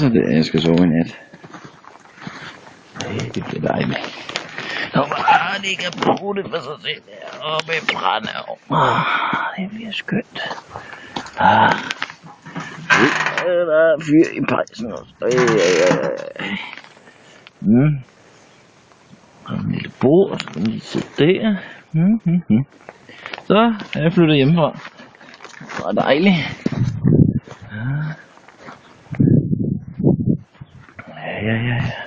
så der, jeg skal sove i nat. Det bliver dejligt. Når bare det kan bruge det for sig selv deroppe i Brandau. Det bliver skønt. Der er fyr i pejsen også. Og en lille bord, så kan man lige sidde der. Så er jeg flyttet hjemmefra. Det var dejligt. Ja.